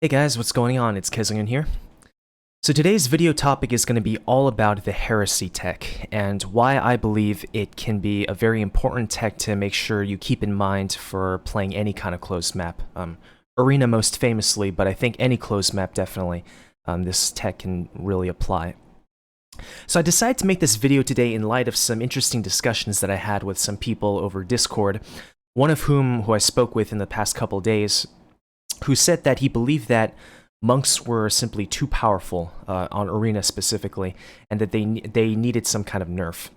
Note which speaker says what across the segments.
Speaker 1: Hey guys, what's going on? It's Kezungan here. So today's video topic is going to be all about the Heresy tech, and why I believe it can be a very important tech to make sure you keep in mind for playing any kind of closed map. Arena most famously, but I think any closed map definitely, this tech can really apply. So I decided to make this video today in light of some interesting discussions that I had with some people over Discord, one of who I spoke with in the past couple days, who said that he believed that monks were simply too powerful on Arena specifically, and that they needed some kind of nerf.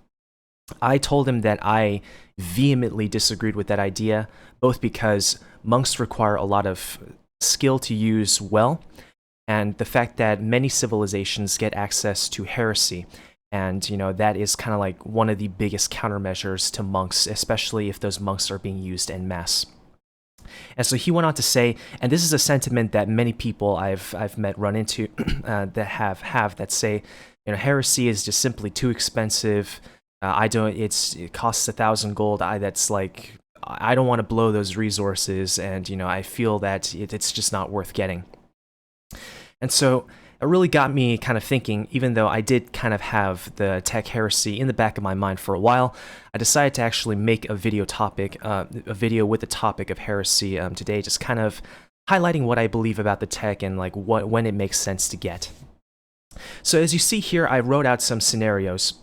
Speaker 1: I told him that I vehemently disagreed with that idea, both because monks require a lot of skill to use well, and the fact that many civilizations get access to heresy, and that is kind of like one of the biggest countermeasures to monks, especially if those monks are being used en masse. And so he went on to say, and this is a sentiment that many people I've met run into that have that say, heresy is just simply too expensive. It costs 1,000 gold. I don't want to blow those resources, and I feel that it's just not worth getting. And so it really got me kind of thinking. Even though I did kind of have the tech heresy in the back of my mind for a while, I decided to actually make a video with the topic of heresy today, just kind of highlighting what I believe about the tech and like when it makes sense to get. So as you see here, I wrote out some scenarios.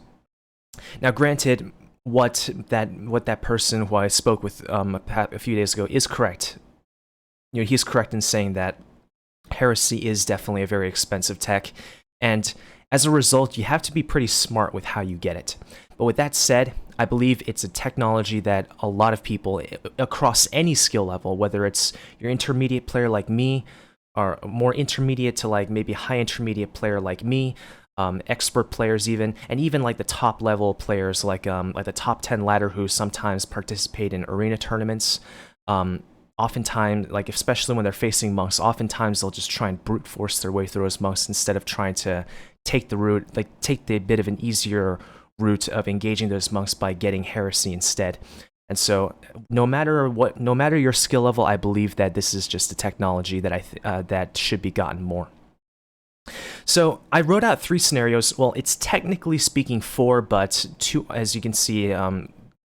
Speaker 1: Now, granted, what that person who I spoke with a few days ago is correct. He's correct in saying that heresy is definitely a very expensive tech, and as a result, you have to be pretty smart with how you get it. But with that said, I believe it's a technology that a lot of people across any skill level, whether it's your intermediate player like me, or more intermediate to like maybe high intermediate player like me, expert players even, and even like the top level players like the top 10 ladder who sometimes participate in arena tournaments. Oftentimes, like especially when they're facing monks, oftentimes they'll just try and brute force their way through as monks instead of trying to take the bit of an easier route of engaging those monks by getting heresy instead. And so, no matter your skill level, I believe that this is just a technology that that should be gotten more. So I wrote out 3 scenarios. Well, it's technically speaking 4, but 2, as you can see.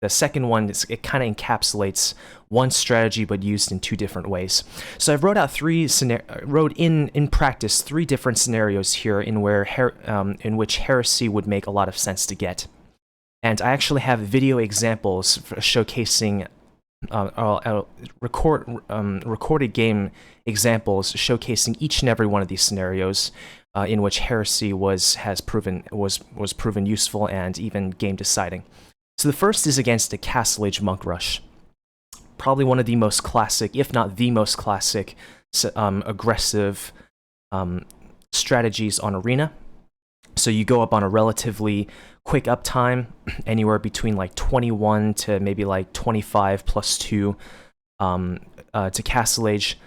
Speaker 1: The second one, it kind of encapsulates one strategy, but used in 2 different ways. So I wrote out in practice 3 different scenarios here in which heresy would make a lot of sense to get. And I actually have video examples showcasing recorded game examples showcasing each and every one of these scenarios in which heresy was proven useful and even game deciding. So the first is against a Castle Age Monk Rush. Probably one of the most classic, if not the most classic, aggressive strategies on Arena. So you go up on a relatively quick uptime, anywhere between like 21 to maybe like 25 plus 2 to Castle Age.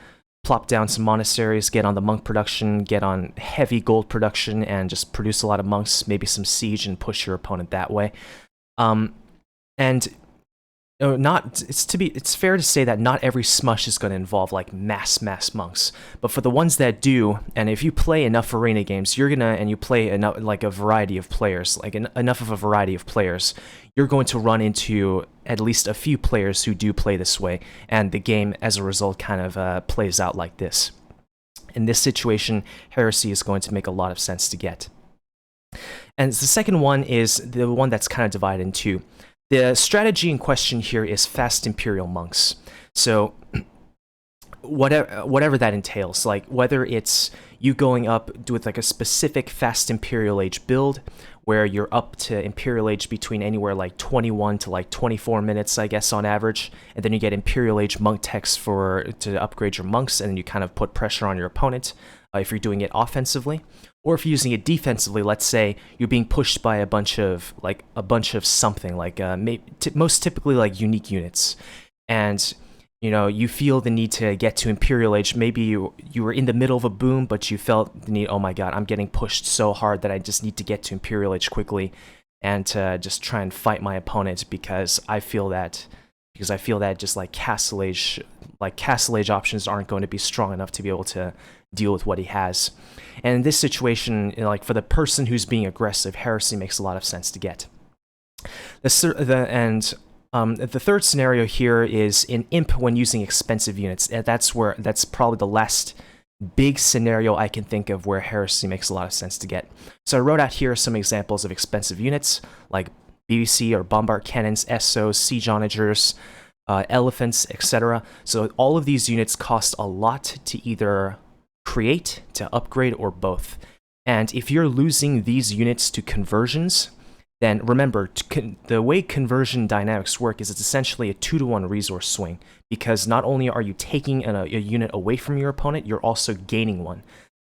Speaker 1: Plop down some monasteries, get on the monk production, get on heavy gold production, and just produce a lot of monks, maybe some siege, and push your opponent that way. And it's fair to say that not every smush is going to involve like mass monks, but for the ones that do, and if you play enough arena games, you play enough like a variety of players, like enough of a variety of players, you're going to run into at least a few players who do play this way, and the game as a result kind of plays out like this. In this situation, heresy is going to make a lot of sense to get. And the second one is the one that's kind of divided in 2. The strategy in question here is fast Imperial monks. So whatever that entails, like whether it's you going up with like a specific fast Imperial Age build, where you're up to Imperial Age between anywhere like 21 to like 24 minutes, I guess, on average, and then you get Imperial Age monk techs to upgrade your monks, and then you kind of put pressure on your opponent if you're doing it offensively. Or if you're using it defensively, let's say you're being pushed by a bunch of something, like most typically like unique units, and you feel the need to get to Imperial Age. Maybe you were in the middle of a boom, but you felt the need, oh my god, I'm getting pushed so hard that I just need to get to Imperial Age quickly, and to just try and fight my opponent because I feel that because I feel that just like castle age options aren't going to be strong enough to be able to deal with what he has. And in this situation, like for the person who's being aggressive, Heresy makes a lot of sense to get. The third scenario here is in Imp when using expensive units. That's probably the last big scenario I can think of where Heresy makes a lot of sense to get. So I wrote out here some examples of expensive units like BBC or bombard cannons, SOs, siege onagers, elephants, etc. So all of these units cost a lot to either create, to upgrade, or both. And if you're losing these units to conversions, then remember, the way conversion dynamics work is it's essentially a 2-to-1 resource swing, because not only are you taking a unit away from your opponent, you're also gaining one.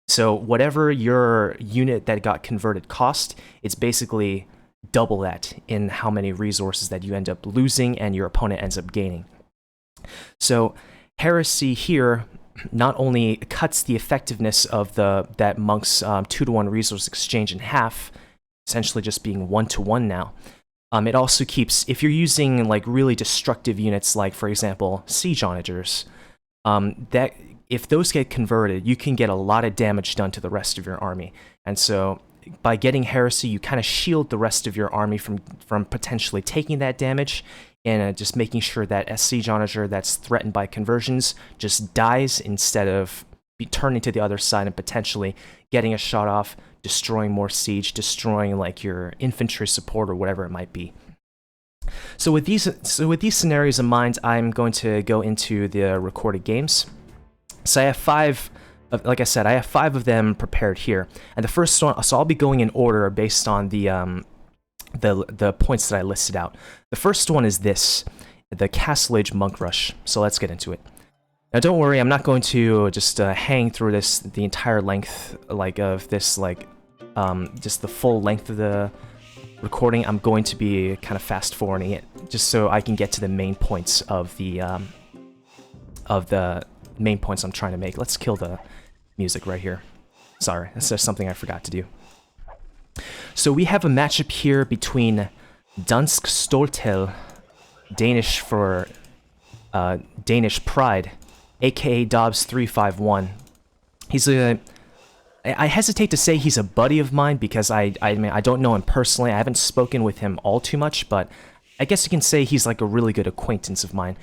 Speaker 1: So whatever your unit that got converted cost, it's basically double that in how many resources that you end up losing and your opponent ends up gaining. So Heresy here not only cuts the effectiveness of that monk's 2-to-1 resource exchange in half, essentially just being 1-to-1 now. It also keeps, if you're using like really destructive units, like for example siege onagers, that if those get converted, you can get a lot of damage done to the rest of your army. And so by getting Heresy, you kind of shield the rest of your army from potentially taking that damage, and just making sure that a siege onager that's threatened by conversions just dies instead of turning to the other side and potentially getting a shot off, destroying more siege, destroying like your infantry support or whatever it might be. So with these scenarios in mind, I'm going to go into the recorded games. So I have 5. Like I said, I have 5 of them prepared here, and the first one. So I'll be going in order based on the points that I listed out. The first one is this, the Castle Age Monk Rush. So let's get into it. Now, don't worry, I'm not going to just hang through the entire length, of this, just the full length of the recording. I'm going to be kind of fast forwarding it, just so I can get to the main points of the main points I'm trying to make. Let's kill the music right here. Sorry, that's just something I forgot to do. So we have a matchup here between Dansk Stoltel, Danish for Danish Pride, aka Dobbs351. I hesitate to say he's a buddy of mine because I mean I don't know him personally. I haven't spoken with him all too much, but I guess you can say he's like a really good acquaintance of mine.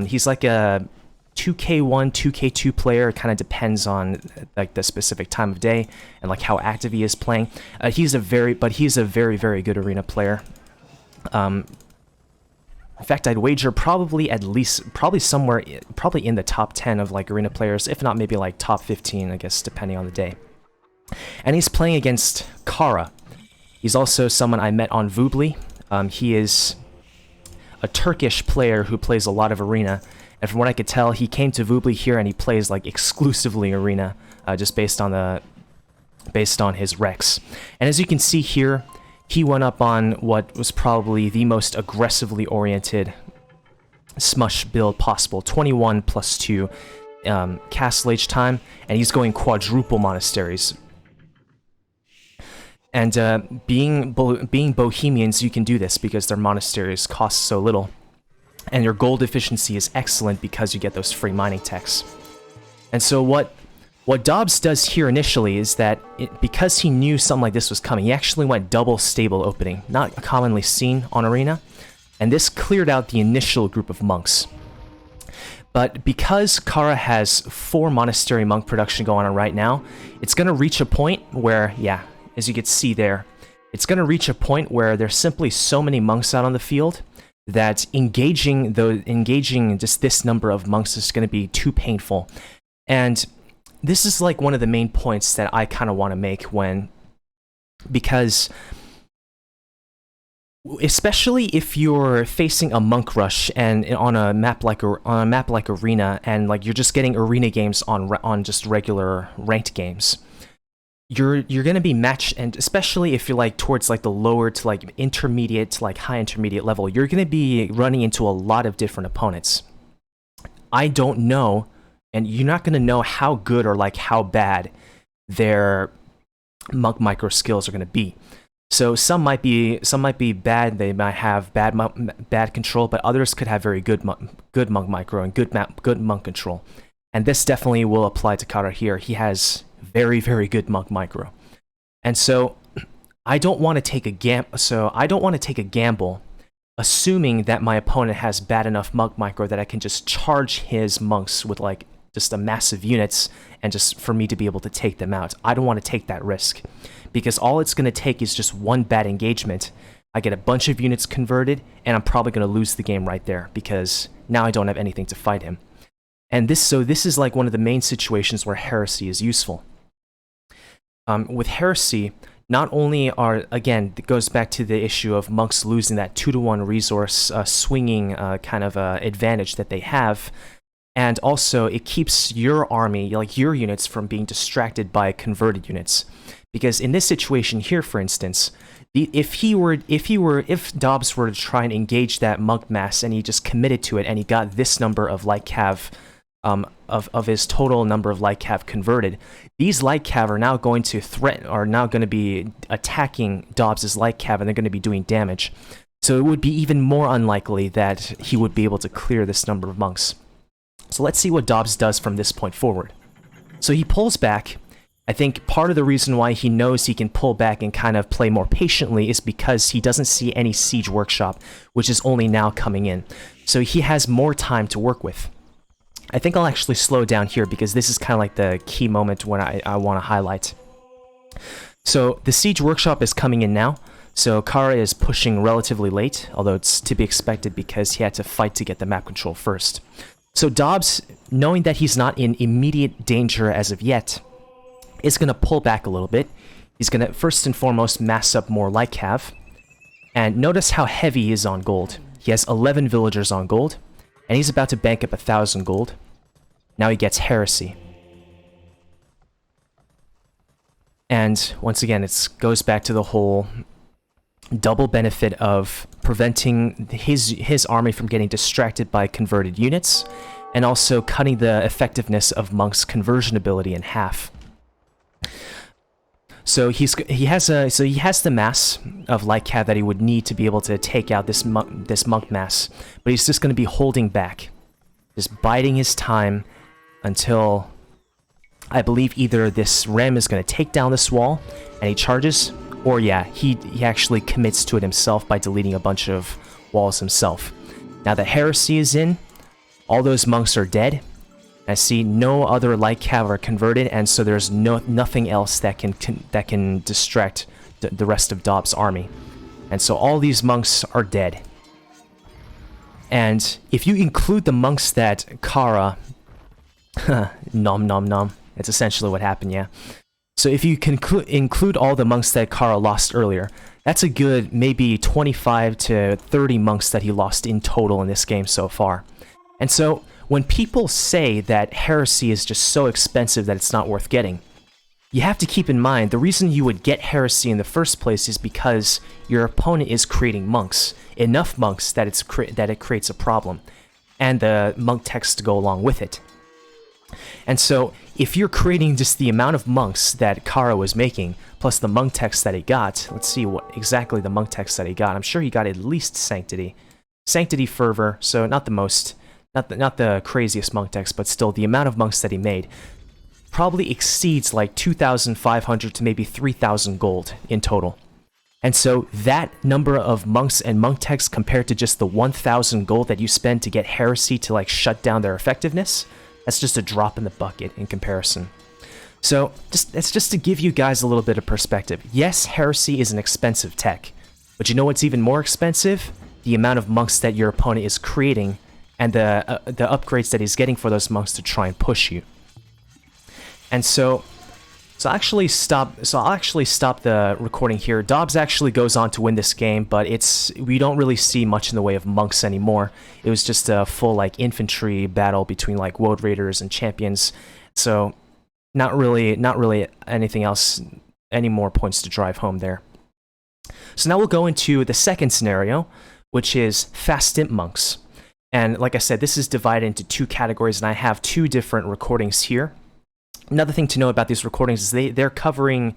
Speaker 1: He's like a 2K1, 2K2 player. It kind of depends on like the specific time of day and like how active he is playing. He's a very, very good arena player. In fact, I'd wager probably somewhere in the top 10 of like arena players, if not maybe like top 15, I guess, depending on the day. And he's playing against Kara. He's also someone I met on Vubli. He is a Turkish player who plays a lot of arena. And from what I could tell, he came to Vubli here and he plays like exclusively arena, just based on his Rex. And as you can see here, he went up on what was probably the most aggressively oriented smush build possible, 21 plus 2 Castle Age time, and he's going quadruple monasteries. And being Bohemians, you can do this because their monasteries cost so little. And your gold efficiency is excellent because you get those free mining techs. And so what Dobbs does here initially is that because he knew something like this was coming, he actually went double stable opening, not commonly seen on Arena. And this cleared out the initial group of monks. But because Kara has 4 monastery monk production going on right now, it's going to reach a point where, yeah, as you can see there, it's going to reach a point where there's simply so many monks out on the field that engaging just this number of monks is going to be too painful. And this is like one of the main points that I kind of want to make because especially if you're facing a monk rush and on a map like Arena, and like you're just getting arena games on just regular ranked games, you're gonna be matched, and especially if you're like towards like the lower to like intermediate to like high intermediate level, you're gonna be running into a lot of different opponents. I don't know, and you're not gonna know how good or like how bad their monk micro skills are gonna be.
Speaker 2: So some might be bad. They might have bad control, but others could have very good monk micro and good monk control. And this definitely will apply to Kara here. He has very good monk micro, and so I don't want to take a gamble, assuming that my opponent has bad enough monk micro that I can just charge his monks with like just a massive units and just for me to be able to take them out. I don't want to take that risk because all it's going to take is just one bad engagement. I get a bunch of units converted and I'm probably going to lose the game right there because now I don't have anything to fight him. And this is like one of the main situations where Heresy is useful. With Heresy, not only again, it goes back to the issue of monks losing that 2-to-1 resource swinging kind of advantage that they have, and also it keeps your army, like your units, from being distracted by converted units. Because in this situation here, for instance, if Dobbs were to try and engage that monk mass and he just committed to it and he got this number of light cav, of his total number of light cav converted, these light cav are now going to be attacking Dobbs's light cav and they're going to be doing damage. So it would be even more unlikely that he would be able to clear this number of monks. So let's see what Dobbs does from this point forward. So he pulls back. I think part of the reason why he knows he can pull back and kind of play more patiently is because he doesn't see any Siege Workshop, which is only now coming in. So he has more time to work with. I think I'll actually slow down here because this is kind of like the key moment when I want to highlight. So the Siege Workshop is coming in now. So Kara is pushing relatively late, although it's to be expected because he had to fight to get the map control first. So Dobbs, knowing that he's not in immediate danger as of yet, is going to pull back a little bit. He's going to first and foremost mass up more light cav. And notice how heavy he is on gold. He has 11 villagers on gold, and he's about to bank up 1,000 gold. Now he gets Heresy. And once again, it goes back to the whole double benefit of preventing his army from getting distracted by converted units, and also cutting the effectiveness of Monk's conversion ability in half. So he has the mass of light cav that he would need to be able to take out this monk mass, but he's just going to be holding back, just biding his time until I believe either this Rem is going to take down this wall and he charges, or yeah, he actually commits to it himself by deleting a bunch of walls himself. Now that Heresy is in, all those monks are dead. I see no other light cav are converted, and so there's nothing else that can distract the rest of Dobbs' army. And so all these monks are dead. And if you include the monks that Kara... nom nom nom. That's essentially what happened, yeah. So if you can include all the monks that Kara lost earlier, that's a good maybe 25 to 30 monks that he lost in total in this game so far. And so when people say that Heresy is just so expensive that it's not worth getting, you have to keep in mind the reason you would get Heresy in the first place is because your opponent is creating monks, enough monks that it creates a problem, and the monk text to go along with it. And so if you're creating just the amount of monks that Kara was making, plus the monk text that he got, let's see what exactly the monk text that he got. I'm sure he got at least Sanctity. Sanctity Fervor, so not the most... Not the craziest monk text, but still the amount of monks that he made probably exceeds like 2,500 to maybe 3,000 gold in total. And so that number of monks and monk texts compared to just the 1,000 gold that you spend to get Heresy to like shut down their effectiveness, that's just a drop in the bucket in comparison. So that's just to give you guys a little bit of perspective. Yes, Heresy is an expensive tech, but you know what's even more expensive? The amount of monks that your opponent is creating and the upgrades that he's getting for those monks to try and push you. And so I'll actually stop the recording here. Dobbs actually goes on to win this game, but we don't really see much in the way of monks anymore. It was just a full like infantry battle between like Woad Raiders and champions. So not really anything else, any more points to drive home there. So now we'll go into the second scenario, which is fast imp monks. And like I said, this is divided into two categories, and I have two different recordings here. Another thing to know about these recordings is they're covering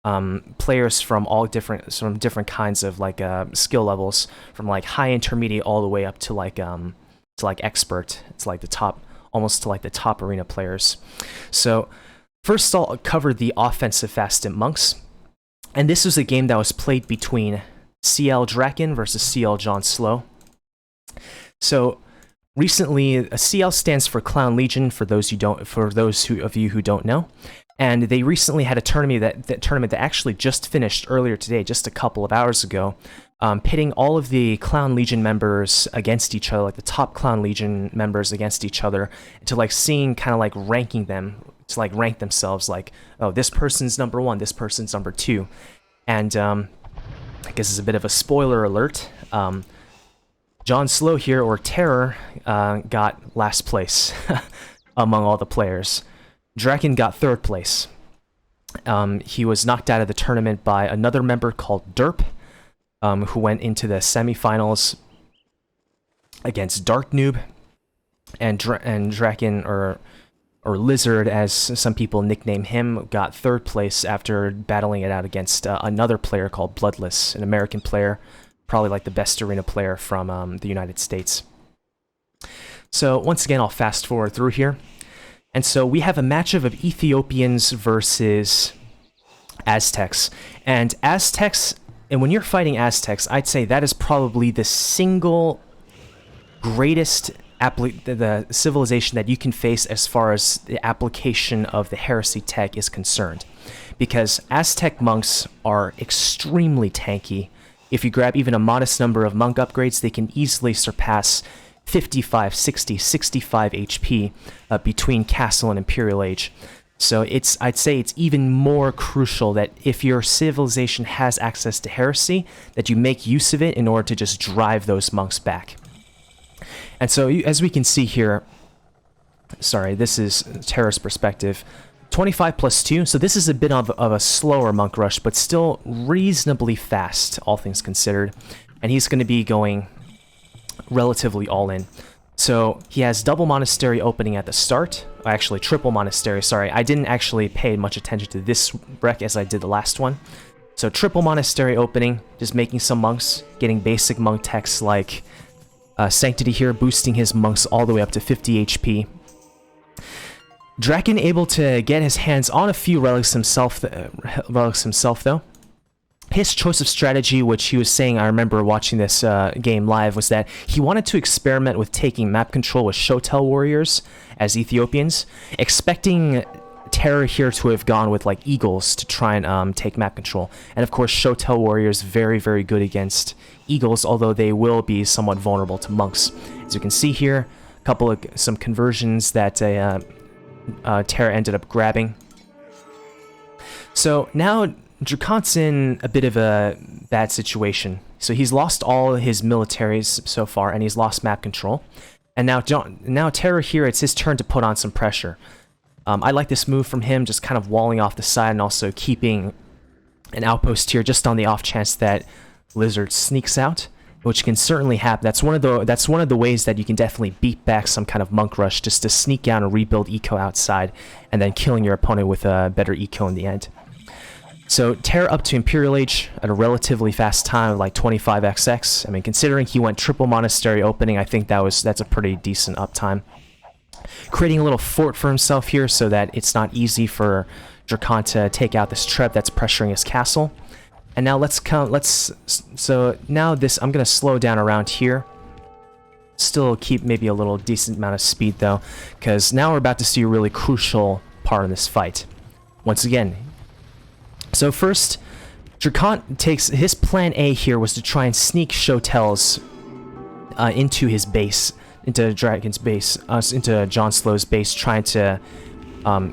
Speaker 2: players from different kinds of like skill levels, from like high intermediate all the way up to like expert. It's like the top, almost to like the top arena players. So first I'll cover the offensive fastant monks, and this was a game that was played between CL Draken versus CL John Slow. So recently, CL stands for Clown Legion for those of you who don't know. And they recently had a tournament that actually just finished earlier today, just a couple of hours ago, pitting all of the Clown Legion members against each other, like the top Clown Legion members against each other, to like seeing kind of like ranking them, to like rank themselves, like, oh, this person's number 1, this person's number 2. And I guess it's a bit of a spoiler alert. John Slow here, or Terror, got last place among all the players. Draken got 3rd place. He was knocked out of the tournament by another member called Derp, who went into the semifinals against Dark Noob, and Draken, or Lizard, as some people nickname him, got 3rd place after battling it out against another player called Bloodless, an American player, probably like the best arena player from the United States. So once again, I'll fast forward through here. And so we have a matchup of Ethiopians versus Aztecs. And when you're fighting Aztecs, I'd say that is probably the single greatest the civilization that you can face as far as the application of the heresy tech is concerned. Because Aztec monks are extremely tanky. If you grab even a modest number of monk upgrades, they can easily surpass 55, 60, 65 HP between Castle and Imperial Age. So I'd say it's even more crucial that if your civilization has access to heresy, that you make use of it in order to just drive those monks back. And so as we can see here, sorry, this is Terra's perspective, 25 plus 2, so this is a bit of a slower monk rush, but still reasonably fast, all things considered. And he's going to be going relatively all in. So he has double monastery opening at the start, actually triple monastery, sorry. I didn't actually pay much attention to this rec as I did the last one. So triple monastery opening, just making some monks, getting basic monk techs like Sanctity here, boosting his monks all the way up to 50 HP. Draken able to get his hands on a few relics himself though. His choice of strategy, which he was saying, I remember watching this game live, was that he wanted to experiment with taking map control with Shotel warriors as Ethiopians, expecting Terror here to have gone with like Eagles to try and take map control. And of course, Shotel warriors very, very good against Eagles, although they will be somewhat vulnerable to monks. As you can see here, some conversions that Terror ended up grabbing. So now Drakon's in a bit of a bad situation. So he's lost all his militaries so far, and he's lost map control. And now Terror here, it's his turn to put on some pressure. I like this move from him, just kind of walling off the side and also keeping an outpost here just on the off chance that Lizard sneaks out, which can certainly happen. That's one of the ways that you can definitely beat back some kind of monk rush, just to sneak out and rebuild eco outside, and then killing your opponent with a better eco in the end. So Terror up to Imperial Age at a relatively fast time, like 25xx. I mean, considering he went triple monastery opening, I think that's a pretty decent uptime. Creating a little fort for himself here so that it's not easy for Drakon to take out this trap that's pressuring his castle. And now so now I'm gonna slow down around here. Still keep maybe a little decent amount of speed though, because now we're about to see a really crucial part in this fight. Once again. So first, Drakon takes his plan A here was to try and sneak Shotels into his base, into Dragon's base, into John Slow's base, trying to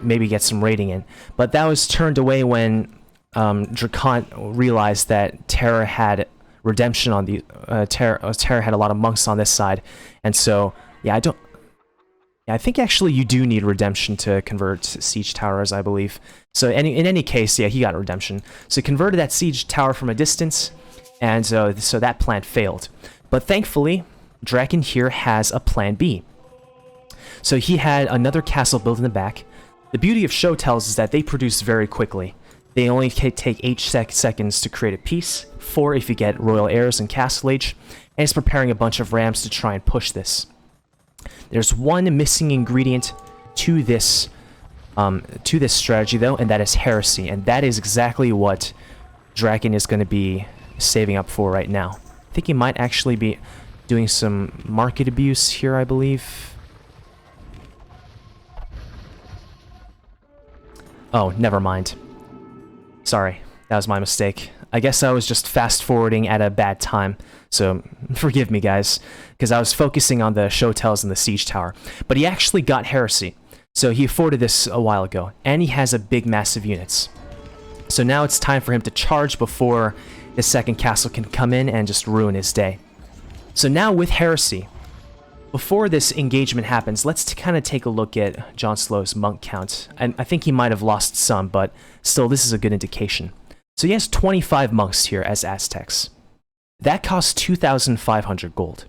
Speaker 2: maybe get some raiding in. But that was turned away when Drakon realized that Terror had redemption on the Terror had a lot of monks on this side, and so yeah, I think actually you do need redemption to convert siege towers, I believe. So in any case, yeah, he got redemption. So he converted that siege tower from a distance, and so that plan failed. But thankfully, Draken here has a plan B. So he had another castle built in the back. The beauty of Shotels is that they produce very quickly. They only take 8 seconds to create a piece, 4 if you get Royal Heirs and Castle Age, and it's preparing a bunch of rams to try and push this. There's one missing ingredient to this strategy though, and that is Heresy, and that is exactly what Draken is going to be saving up for right now. I think he might actually be doing some market abuse here, I believe. Oh, never mind. Sorry, that was my mistake. I guess I was just fast-forwarding at a bad time, so forgive me, guys, because I was focusing on the show tells and the siege tower. But he actually got Heresy, so he afforded this a while ago, and he has a big, massive units. So now it's time for him to charge before the second castle can come in and just ruin his day. So now with Heresy, before this engagement happens, let's kind of take a look at John Slow's monk count. And I think he might have lost some, but still, this is a good indication. So he has 25 monks here as Aztecs. That costs 2,500 gold.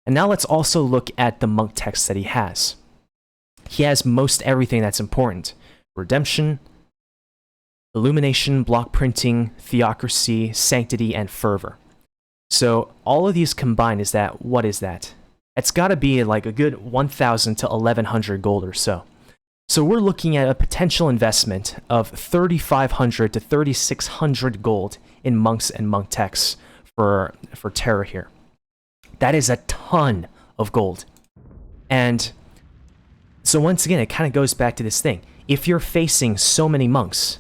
Speaker 2: And now let's also look at the monk texts that he has. He has most everything that's important. Redemption, Illumination, block printing, theocracy, sanctity, and fervor. So all of these combined is that, what is that? It's got to be like a good 1,000 to 1,100 gold or so. So we're looking at a potential investment of 3,500 to 3,600 gold in monks and monk texts for Terror here. That is a ton of gold. And so once again, it kind of goes back to this thing. If you're facing so many monks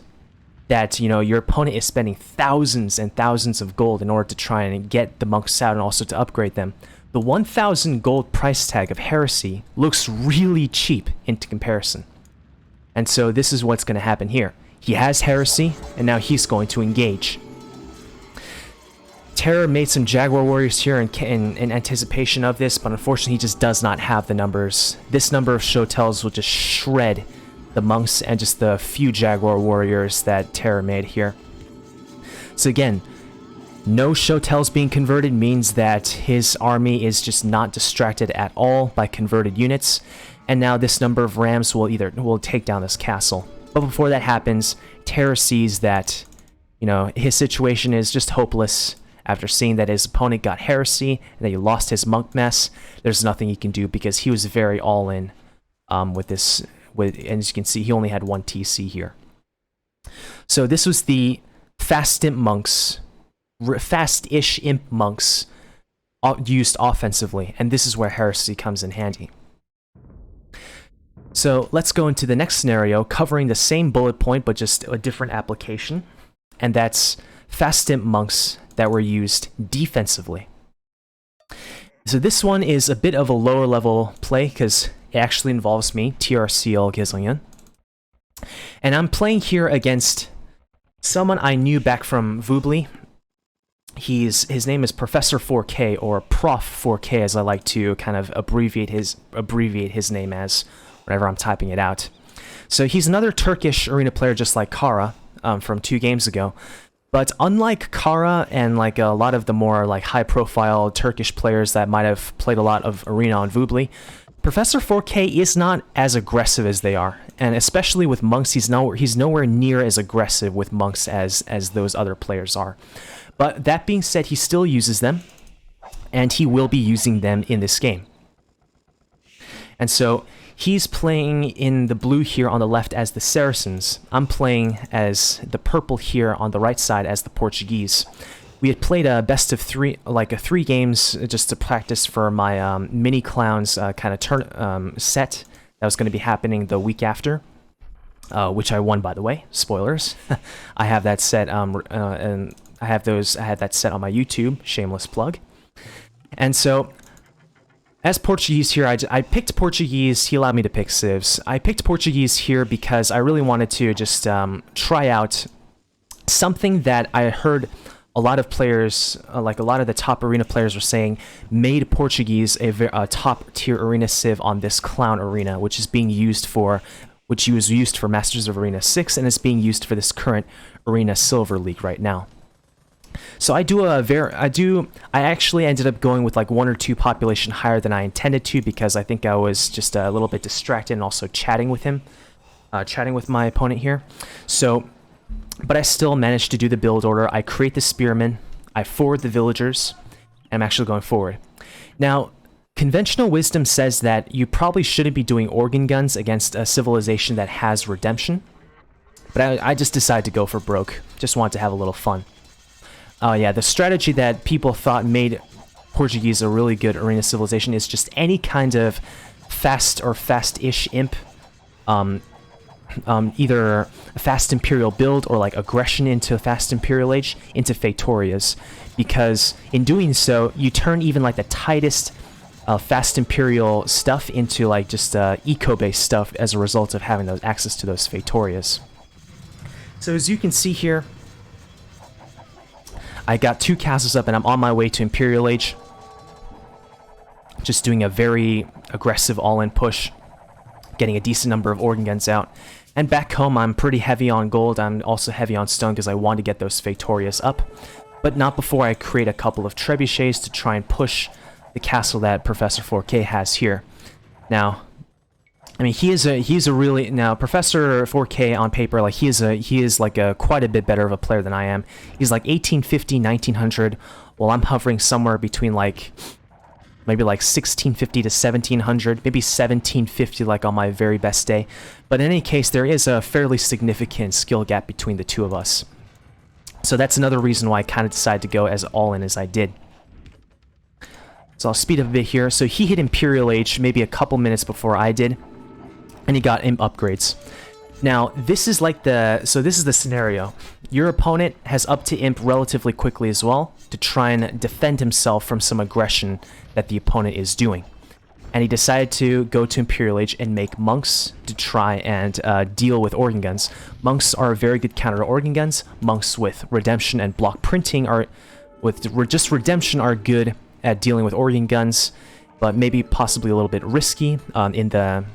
Speaker 2: that, you know, your opponent is spending thousands and thousands of gold in order to try and get the monks out and also to upgrade them, the 1,000 gold price tag of Heresy looks really cheap into comparison. And so this is what's going to happen here. He has Heresy, and now he's going to engage. Terror made some Jaguar Warriors here in anticipation of this, but unfortunately he just does not have the numbers. This number of Shotels will just shred the monks and just the few Jaguar Warriors that Terror made here. So again, no Shotels being converted means that his army is just not distracted at all by converted units, and now this number of rams will take down this castle. But before that happens, Terror sees that, you know, his situation is just hopeless. After seeing that his opponent got Heresy and that he lost his monk mess, there's nothing he can do because he was very all in with this. And as you can see, he only had 1 TC here. So this was the fast imp monks. Fast-ish imp monks used offensively, and this is where Heresy comes in handy. So let's go into the next scenario, covering the same bullet point, but just a different application, and that's fast imp monks that were used defensively. So this one is a bit of a lower level play, because it actually involves me, TRCL Gizlian, and I'm playing here against someone I knew back from Vubli. His name is Professor 4K, or Prof 4K, as I like to kind of abbreviate his name as whenever I'm typing it out. So he's another Turkish arena player, just like Kara from 2 games ago. But unlike Kara and like a lot of the more like high-profile Turkish players that might have played a lot of arena on Vubli, Professor 4K is not as aggressive as they are, and especially with monks, he's nowhere near as aggressive with monks as those other players are. But that being said, he still uses them, and he will be using them in this game. And so he's playing in the blue here on the left as the Saracens. I'm playing as the purple here on the right side as the Portuguese. We had played a best of 3, like a 3 games just to practice for my mini clowns kind of set that was going to be happening the week after, which I won, by the way. Spoilers. I have that set, and I had that set on my YouTube. Shameless plug. And so, as Portuguese here, I picked Portuguese. He allowed me to pick civs. I picked Portuguese here because I really wanted to just try out something that I heard a lot of players, like a lot of the top arena players were saying, made Portuguese a top-tier arena civ on this clown arena, which was used for Masters of Arena 6 and is being used for this current Arena Silver League right now. So I actually ended up going with like 1 or 2 population higher than I intended to, because I think I was just a little bit distracted and also chatting with my opponent here. So But I still managed to do the build order. I create the spearmen, I forward the villagers, and I'm actually going forward. Now, conventional wisdom says that you probably shouldn't be doing organ guns against a civilization that has redemption. But I just decided to go for broke. Just wanted to have a little fun. Oh yeah, the strategy that people thought made Portuguese a really good arena civilization is just any kind of fast or fast-ish imp. Either a fast Imperial build or like aggression into fast Imperial Age into Fatorias. Because in doing so, you turn even like the tightest fast Imperial stuff into like just eco-based stuff as a result of having those access to those Fatorias. So as you can see here, I got 2 castles up and I'm on my way to Imperial Age. Just doing a very aggressive all-in push, getting a decent number of organ guns out. And back home, I'm pretty heavy on gold. I'm also heavy on stone because I want to get those Fatorias up. But not before I create a couple of trebuchets to try and push the castle that Professor 4K has here. Now, I mean, he's a really, now Professor 4K on paper, like he is like quite a bit better of a player than I am. He's like 1850, 1900, while I'm hovering somewhere between like maybe like 1650 to 1700, maybe 1750 like on my very best day. But in any case, there is a fairly significant skill gap between the two of us. So that's another reason why I kind of decided to go as all in as I did. So I'll speed up a bit here. So he hit Imperial Age maybe a couple minutes before I did, and he got imp upgrades. Now, this is like this is the scenario. Your opponent has up to imp relatively quickly as well to try and defend himself from some aggression that the opponent is doing. And he decided to go to Imperial Age and make monks to try and deal with organ guns. Monks are a very good counter to organ guns. Monks with redemption and block printing are, just redemption are good at dealing with organ guns, but maybe possibly a little bit risky in the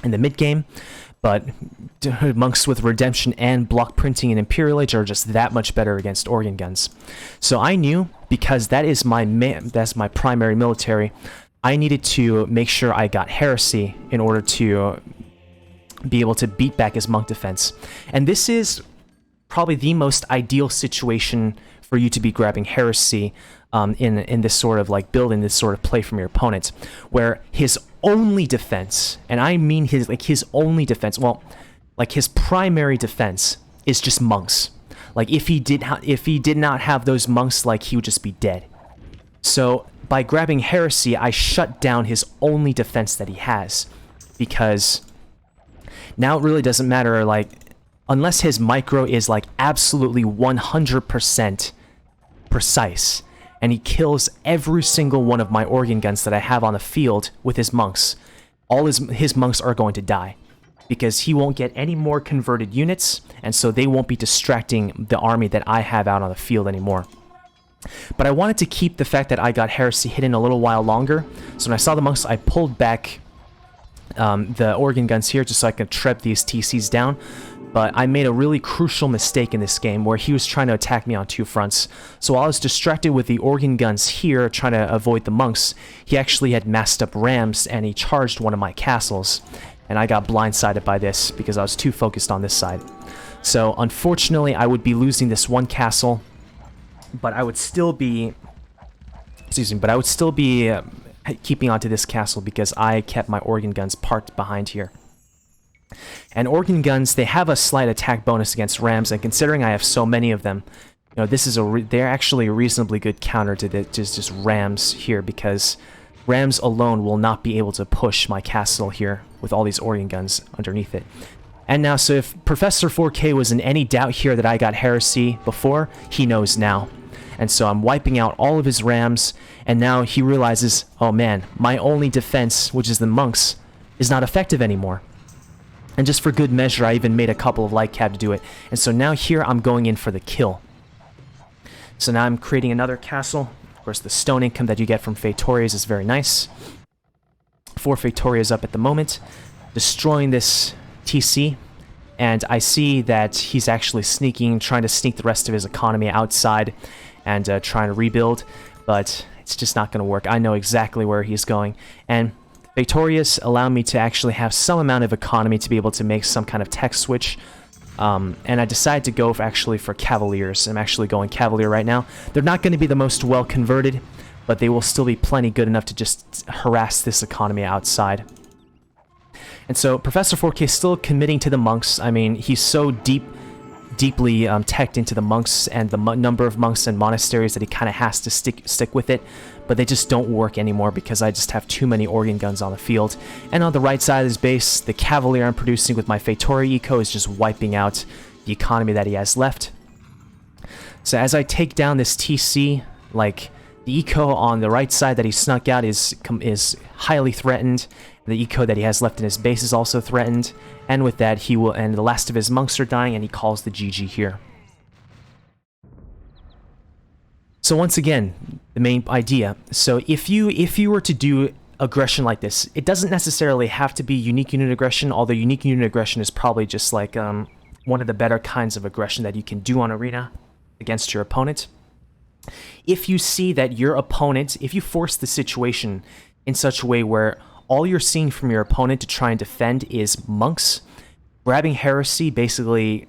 Speaker 2: mid game. But monks with redemption and block printing in Imperial Age are just that much better against organ guns. So I knew, because that's my primary military, I needed to make sure I got Heresy in order to be able to beat back his monk defense. And this is probably the most ideal situation for you to be grabbing Heresy in this sort of like build, in this sort of play from your opponent, where his only defense, and I mean his only defense, well, like his primary defense is just monks. Like if he did not have those monks, like he would just be dead. So by grabbing Heresy, I shut down his only defense that he has, because now it really doesn't matter, like, unless his micro is like absolutely 100% precise, and he kills every single one of my organ guns that I have on the field with his monks, all his monks are going to die, because he won't get any more converted units, and so they won't be distracting the army that I have out on the field anymore. But I wanted to keep the fact that I got Heresy hidden a little while longer, so when I saw the monks, I pulled back the organ guns here just so I could trap these TCs down. But I made a really crucial mistake in this game where he was trying to attack me on 2 fronts. So while I was distracted with the organ guns here, trying to avoid the monks, he actually had massed up rams and he charged one of my castles. And I got blindsided by this because I was too focused on this side. So unfortunately, I would be losing this one castle, but I would still be, keeping onto this castle because I kept my organ guns parked behind here. And organ guns, they have a slight attack bonus against rams, and considering I have so many of them, you know, this is they're actually a reasonably good counter to just rams here, because rams alone will not be able to push my castle here with all these organ guns underneath it. And now, so if Professor 4K was in any doubt here that I got Heresy before, he knows now. And so I'm wiping out all of his rams, and now he realizes, oh man, my only defense, which is the monks, is not effective anymore. And just for good measure, I even made a couple of light cab to do it. And so now here I'm going in for the kill. So now I'm creating another castle. Of course, the stone income that you get from Fatorias is very nice. 4 Fatorias up at the moment. Destroying this TC. And I see that he's actually trying to sneak the rest of his economy outside and trying to rebuild. But it's just not going to work. I know exactly where he's going. And Fatorias allow me to actually have some amount of economy to be able to make some kind of tech switch. And I decided to go actually for Cavaliers. I'm actually going Cavalier right now. They're not going to be the most well converted, but they will still be plenty good enough to just harass this economy outside. And so Professor 4K is still committing to the monks. I mean, he's so deeply teched into the monks and the number of monks and monasteries that he kind of has to stick with it, but they just don't work anymore because I just have too many organ guns on the field. And on the right side of his base, the Cavalier I'm producing with my Feitorii eco is just wiping out the economy that he has left. So as I take down this TC, like, the eco on the right side that he snuck out is highly threatened. The eco that he has left in his base is also threatened, and with that and the last of his monks are dying, and he calls the GG here. So once again, the main idea. So if you were to do aggression like this, it doesn't necessarily have to be unique unit aggression, although unique unit aggression is probably just like one of the better kinds of aggression that you can do on Arena against your opponent. If you see that your opponent, if you force the situation in such a way where all you're seeing from your opponent to try and defend is monks, grabbing Heresy basically,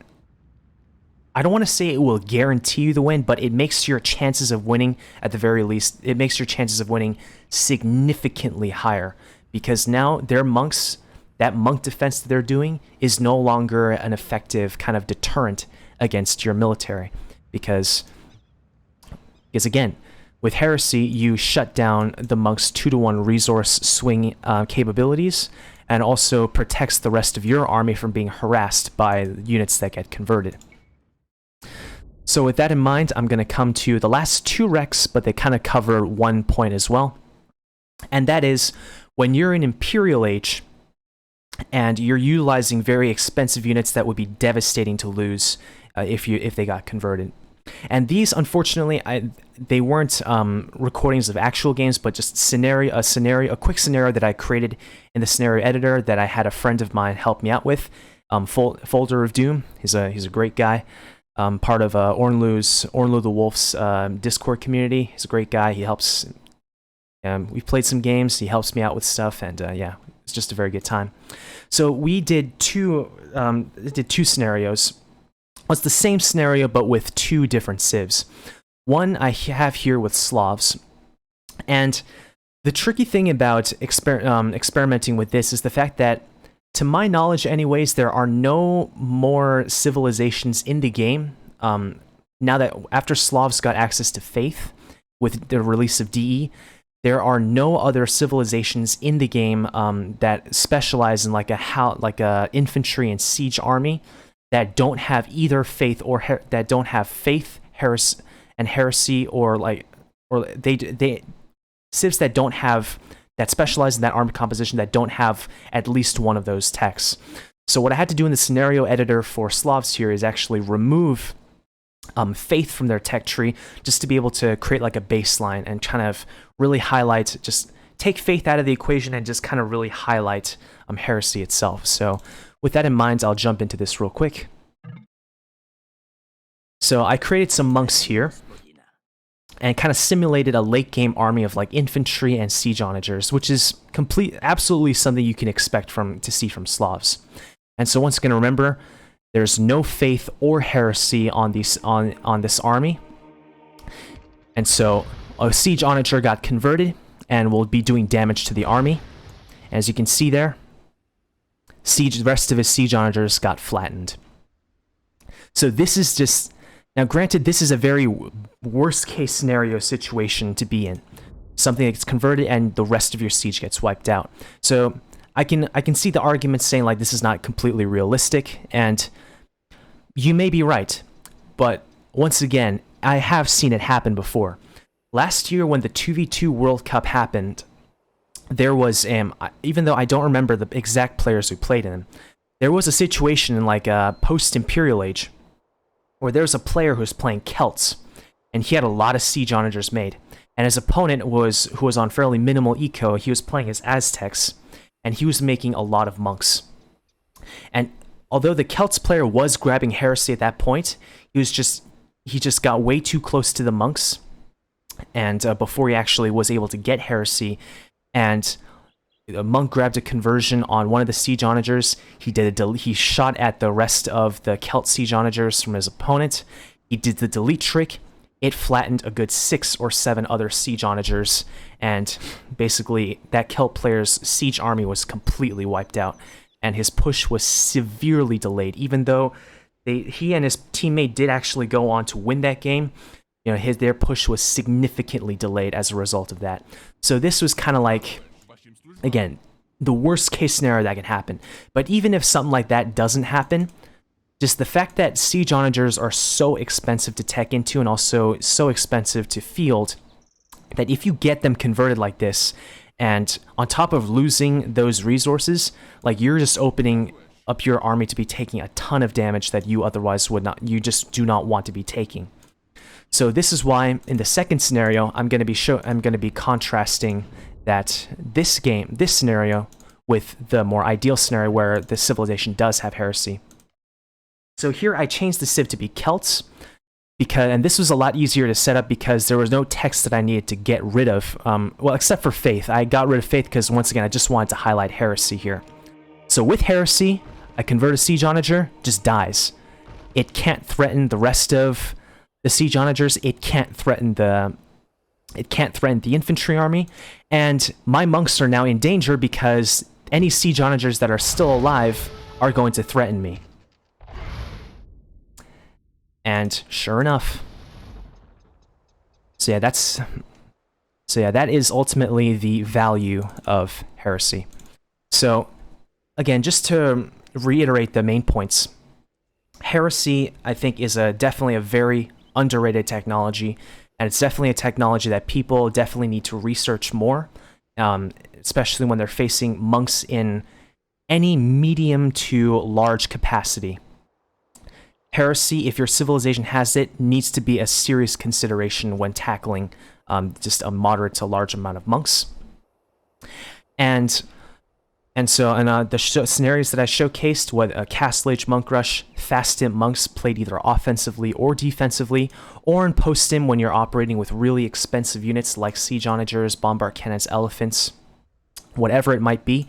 Speaker 2: I don't want to say it will guarantee you the win, but it makes your chances of winning, at the very least, it makes your chances of winning significantly higher. Because now their monks, that monk defense that they're doing, is no longer an effective kind of deterrent against your military. Because again, with Heresy, you shut down the monk's 2-to-1 resource swing capabilities, and also protects the rest of your army from being harassed by units that get converted. So with that in mind, I'm going to come to the last 2 recs, but they kind of cover one point as well. And that is, when you're in Imperial Age, and you're utilizing very expensive units that would be devastating to lose if they got converted. And these, unfortunately, they weren't recordings of actual games, but just a quick scenario that I created in the scenario editor that I had a friend of mine help me out with. Folder of Doom. He's a great guy. Part of Ornlu the Wolf's Discord community. He's a great guy. He helps. We've played some games. He helps me out with stuff, and yeah, it's just a very good time. So we did two scenarios. It's the same scenario, but with 2 different civs. One I have here with Slavs. And the tricky thing about experimenting with this is the fact that, to my knowledge anyways, there are no more civilizations in the game. Now that after Slavs got access to Faith with the release of DE, there are no other civilizations in the game that specialize in like a infantry and siege army that don't have either Faith or that don't have Faith, Heresy, or they civs that don't have, that specialize in that army composition, that don't have at least one of those techs. So what I had to do in the scenario editor for Slavs here is actually remove Faith from their tech tree, just to be able to create like a baseline and kind of really highlight, just take Faith out of the equation and just kind of really highlight Heresy itself. So with that in mind, I'll jump into this real quick. So I created some monks here and kind of simulated a late game army of like infantry and siege onagers, which is absolutely something you can expect to see from Slavs. And so once again, remember, there's no Faith or Heresy on this army. And so a siege onager got converted and will be doing damage to the army. As you can see there, the rest of his siege onagers got flattened. So this is just, now granted, this is a very worst case scenario situation to be in. Something that gets converted and the rest of your siege gets wiped out. So I can see the argument saying like this is not completely realistic, and you may be right, but once again, I have seen it happen before. Last year when the 2v2 World Cup happened, there was, even though I don't remember the exact players who played in them, there was a situation in like a post-Imperial Age where there's a player who's playing Celts, and he had a lot of siege onagers made. And his opponent who was on fairly minimal eco, he was playing as Aztecs, and he was making a lot of monks. And although the Celts player was grabbing Heresy at that point, he just got way too close to the monks, and before he actually was able to get Heresy, and a monk grabbed a conversion on one of the siege onagers. He shot at the rest of the Celt siege onagers from his opponent. He did the delete trick. It flattened a good 6 or 7 other siege onagers, and basically that Celt player's siege army was completely wiped out, and his push was severely delayed. Even though he and his teammate did actually go on to win that game, their push was significantly delayed as a result of that. So this was kind of like, again, the worst case scenario that can happen. But even if something like that doesn't happen, just the fact that siege onagers are so expensive to tech into and also so expensive to field, that if you get them converted like this, and on top of losing those resources, like, you're just opening up your army to be taking a ton of damage that you otherwise would not, you just do not want to be taking. So this is why in the second scenario, I'm going to be contrasting that this scenario with the more ideal scenario where the civilization does have heresy. So here I changed the civ to be Celts, and this was a lot easier to set up because there was no text that I needed to get rid of, well, except for Faith. I got rid of Faith because, once again, I just wanted to highlight heresy here. So with heresy, a converted siege onager just dies. It can't threaten the rest of the siege onagers. It can't threaten the infantry army, and my monks are now in danger because any siege onagers that are still alive are going to threaten me. And sure enough, so yeah, that is ultimately the value of heresy. So again, just to reiterate the main points, heresy, I think, is definitely a very underrated technology, and it's definitely a technology that people definitely need to research more, especially when they're facing monks in any medium to large capacity. Heresy, if your civilization has it, needs to be a serious consideration when tackling just a moderate to large amount of monks. And so the scenarios that I showcased, what a Castle Age Monk Rush, Fast Imp monks played either offensively or defensively, or in Post Imp when you're operating with really expensive units like Siege Onagers, Bombard Cannons, Elephants, whatever it might be,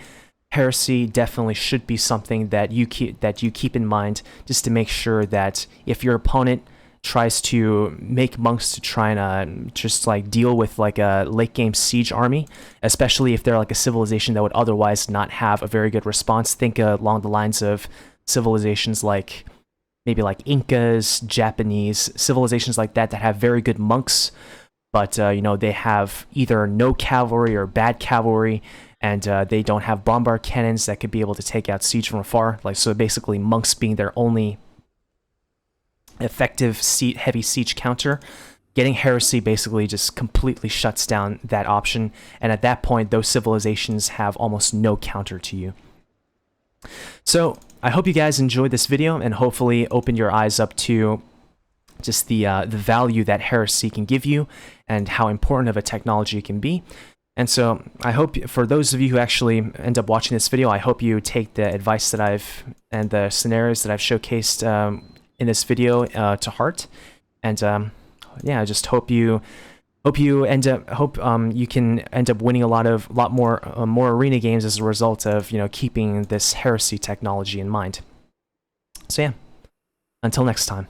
Speaker 2: heresy definitely should be something that you keep in mind, just to make sure that if your opponent tries to make monks to try and just like deal with like a late game siege army, especially if they're like a civilization that would otherwise not have a very good response. Think along the lines of civilizations like maybe like Incas, Japanese, civilizations like that have very good monks, but they have either no cavalry or bad cavalry, and they don't have bombard cannons that could be able to take out siege from afar. Like, so basically monks being their only effective heavy siege counter. Getting heresy basically just completely shuts down that option, and at that point those civilizations have almost no counter to you. So I hope you guys enjoyed this video and hopefully open your eyes up to just the value that heresy can give you and how important of a technology it can be. And so I hope, for those of you who actually end up watching this video, I hope you take the advice that and the scenarios that I've showcased in this video to heart. And yeah, I just hope you can end up winning a lot more arena games as a result of keeping this heresy technology in mind. So yeah, until next time.